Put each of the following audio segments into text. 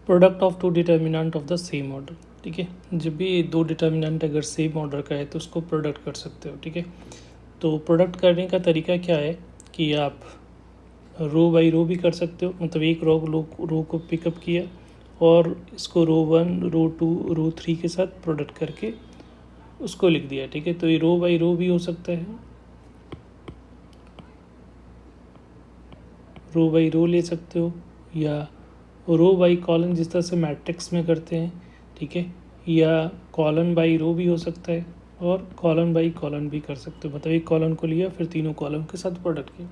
Product of two determinant of the same order. ठीक है, जब भी दो डिटर्मिनेंट अगर सेम ऑर्डर का है तो उसको प्रोडक्ट कर सकते हो। ठीक है, तो प्रोडक्ट करने का तरीका क्या है कि आप रो बाई रो भी कर सकते हो, मतलब एक रो को पिकअप किया और इसको रो 1 रो 2 रो 3 के साथ प्रोडक्ट करके उसको लिख दिया। ठीक है, तो ये रो बाई रो भी हो सकता है, रो बाई रो ले सकते हो, या रो बाई कॉलन जिस तरह से मैट्रिक्स में करते हैं। ठीक है, या कॉलन बाई रो भी हो सकता है और कॉलन बाई कॉलन भी कर सकते हो, मतलब एक कॉलन को लिया फिर तीनों कॉलम के साथ प्रोडक्ट किया।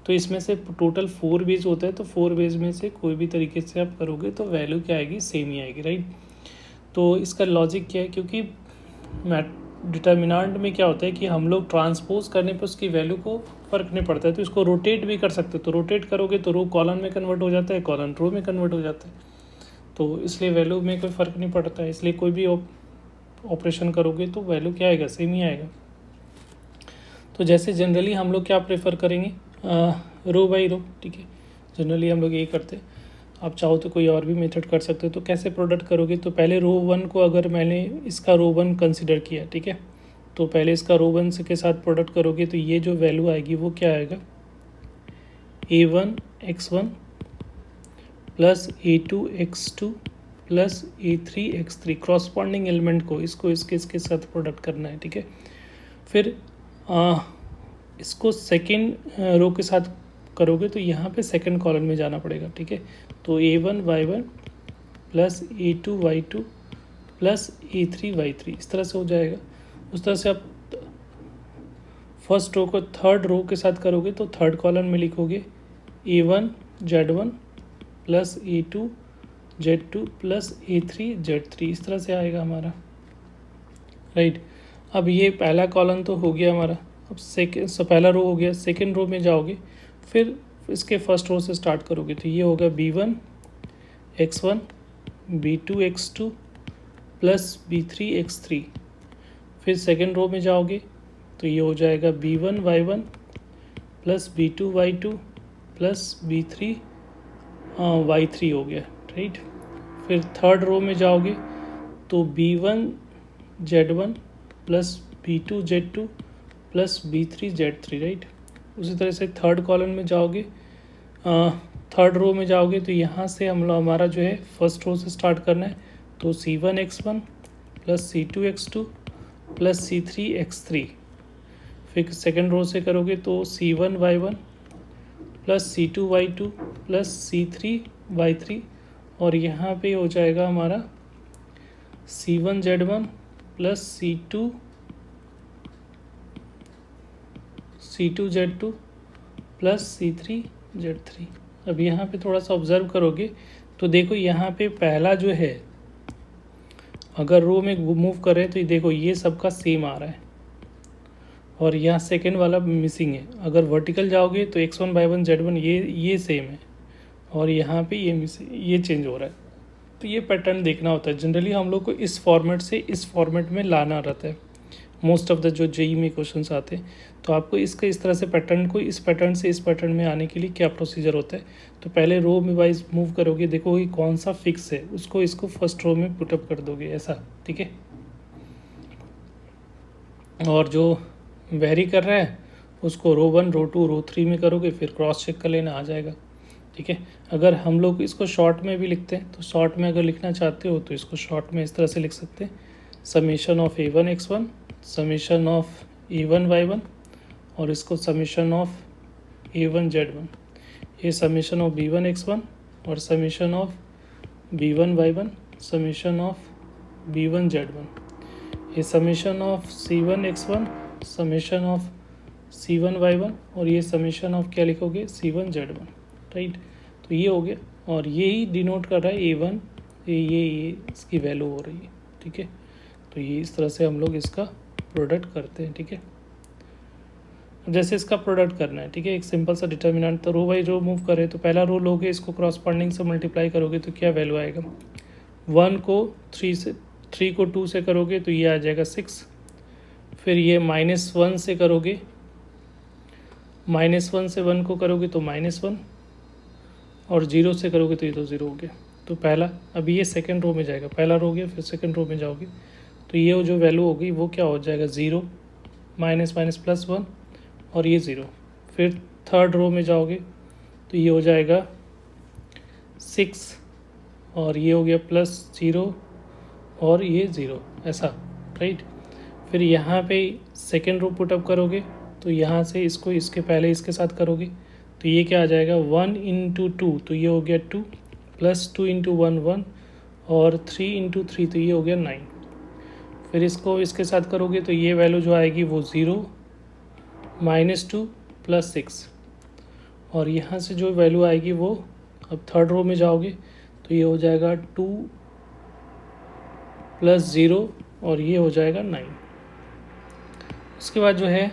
तो इसमें से टोटल 4 बेज होता है, तो 4 बेज में से कोई भी तरीके से आप करोगे तो वैल्यू क्या आएगी, सेम ही आएगी। राइट, तो इसका लॉजिक क्या है, क्योंकि डिटर्मिनेंट में क्या होता है कि हम लोग ट्रांसपोज करने पर उसकी वैल्यू को फ़र्क नहीं पड़ता है, तो इसको रोटेट भी कर सकते हो। तो रोटेट करोगे तो रो कॉलन में कन्वर्ट हो जाता है, कॉलन रो में कन्वर्ट हो जाता है, तो इसलिए वैल्यू में कोई फ़र्क नहीं पड़ता है। इसलिए कोई भी ऑपरेशन करोगे तो वैल्यू क्या आएगा, सेम ही आएगा। तो जैसे जनरली हम लोग क्या प्रेफर करेंगे, रो बाई रो। ठीक है, जनरली हम लोग ये करते हैं। आप चाहो तो कोई और भी मेथड कर सकते हो। तो कैसे प्रोडक्ट करोगे, तो पहले रो 1 को अगर मैंने इसका रो 1 कंसिडर किया, ठीक है, तो पहले इसका रो 1 के साथ प्रोडक्ट करोगे तो ये जो वैल्यू आएगी वो क्या आएगा, a1x1 plus a2x2 plus a3x3। Corresponding element को इसको इसके साथ प्रोडक्ट करना है। ठीक है, फिर इसको सेकेंड रो के साथ करोगे तो यहाँ पे सेकंड कॉलम में जाना पड़ेगा। ठीक है, तो a1y1 plus a2y2 plus a3y3 इस तरह से हो जाएगा। उस तरह से आप फर्स्ट रो को थर्ड रो के साथ करोगे तो थर्ड कॉलम में लिखोगे a1z1 plus a2z2 plus a3z3 इस तरह से आएगा हमारा। राइट, अब ये पहला कॉलम तो हो गया हमारा। अब पहला रो हो गया, सेकेंड रो में जाओगे फिर इसके फर्स्ट रो से स्टार्ट करोगे तो ये होगा b1x1 b2x2 प्लस b3x3। फिर सेकेंड रो में जाओगे तो ये हो जाएगा b1y1 plus b2y2 plus b3y3 हो गया। राइट, फिर थर्ड रो में जाओगे तो b1z1 plus b2z2 plus b3z3। Right, उसी तरह से थर्ड कॉलम में जाओगे, थर्ड रो में जाओगे तो यहाँ से हमारा जो है फर्स्ट रो से स्टार्ट करना है, तो c1x1 plus c2x2 plus c3x3। फिर सेकेंड रो से करोगे तो c1y1 plus c2y2 plus c3y3, और यहाँ पे हो जाएगा हमारा c1z1 plus c2z2 plus c3z3। अब यहाँ पे थोड़ा सा ऑब्जर्व करोगे तो देखो यहाँ पे पहला जो है अगर रो में मूव कर रहे हैं तो ये देखो ये सबका सेम आ रहा है और यहाँ सेकेंड वाला मिसिंग है। अगर वर्टिकल जाओगे तो x1y1 z1 ये सेम है और यहाँ पे ये चेंज हो रहा है। तो ये पैटर्न देखना होता है। जनरली हम लोग को इस फॉर्मेट से इस फॉर्मेट में लाना रहता है मोस्ट ऑफ द जो जेई में क्वेश्चंस आते हैं। तो आपको इसका इस तरह से पैटर्न को इस पैटर्न से इस पैटर्न में आने के लिए क्या प्रोसीजर होता है, तो पहले रो में वाइज मूव करोगे, देखोगे कौन सा फिक्स है उसको इसको फर्स्ट रो में पुटअप कर दोगे ऐसा। ठीक है, और जो वेरी कर रहा है उसको रो 1 रो 2 रो 3 में करोगे, फिर क्रॉस चेक कर लेना, आ जाएगा। ठीक है, अगर हम लोग इसको शॉर्ट में भी लिखते हैं तो शॉर्ट में अगर लिखना चाहते हो तो इसको शॉर्ट में इस तरह से लिख सकते हैं, summation of a1x1 summation of a1y1 और इसको समीशन ऑफ a1z1, ये समीशन ऑफ b1x1 और summation of b1y1 summation of b1z1, ये summation of c1x1 summation of c1y1 और ये समीशन ऑफ क्या लिखोगे c1z1। राइट, तो ये हो गया और ये ही डिनोट कर रहा है a1, ये इसकी वैल्यू हो रही है। ठीक है, तो ये इस तरह से हम लोग इसका प्रोडक्ट करते हैं। ठीक है, जैसे इसका प्रोडक्ट करना है। ठीक है, एक सिंपल सा डिटर्मिनेंट, तो रो बाई रो मूव करें तो पहला रो लोगे, इसको क्रॉसपॉन्डिंग से मल्टीप्लाई करोगे तो क्या वैल्यू आएगा, 1 को 3 से 3 को 2 से करोगे तो ये आ जाएगा 6। फिर ये -1 से करोगे, -1 से 1 को करोगे तो -1 और 0 से करोगे तो ये तो 0 हो गया। तो पहला, अभी ये सेकंड रो में जाएगा, पहला रो गया, फिर सेकंड रो में जाओगे तो ये जो वैल्यू होगी वो क्या हो जाएगा, 0 माइनस माइनस प्लस 1 और ये 0। फिर थर्ड रो में जाओगे तो ये हो जाएगा 6 और ये हो गया +0 और ये 0, ऐसा, राइट। फिर यहाँ पे सेकेंड रो पुटअप करोगे तो यहाँ से इसको इसके पहले इसके साथ करोगे तो ये क्या आ जाएगा, 1 इंटू 2 तो ये हो गया 2, +2 इंटू 1 1 और 3 इंटू 3 तो ये हो गया 9। फिर इसको इसके साथ करोगे तो ये वैल्यू जो आएगी वो 0 -2 +6 और यहाँ से जो वैल्यू आएगी वो, अब थर्ड रो में जाओगे तो ये हो जाएगा 2 + 0 और ये हो जाएगा 9। उसके बाद जो है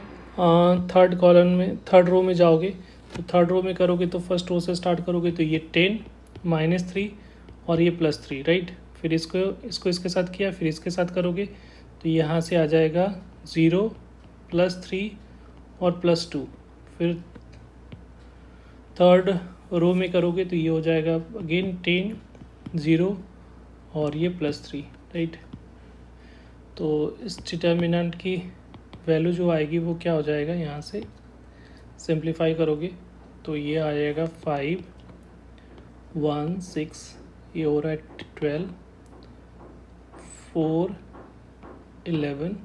थर्ड कॉलम में, थर्ड रो में जाओगे तो थर्ड रो में करोगे तो फर्स्ट रो से स्टार्ट करोगे तो ये 10 -3 और ये +3, राइट। फिर इसको इसके साथ किया, फिर इसके साथ करोगे तो यहाँ से आ जाएगा 0 +3 और +2। फिर थर्ड रो में करोगे तो ये हो जाएगा अगेन 10 0 और ये +3, राइट। तो इस डिटर्मिनेंट की वैल्यू जो आएगी वो क्या हो जाएगा, यहाँ से सिंप्लीफाई करोगे तो ये आ जाएगा 5 1 6, ये हो रहा है 12 4 11,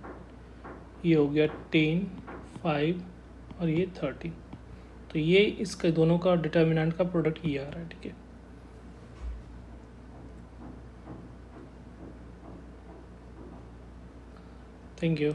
ये हो गया 10 5 और ये 13। तो ये इसके दोनों का डिटर्मिनेंट का प्रोडक्ट ये आ रहा है, ठीक है। Thank you.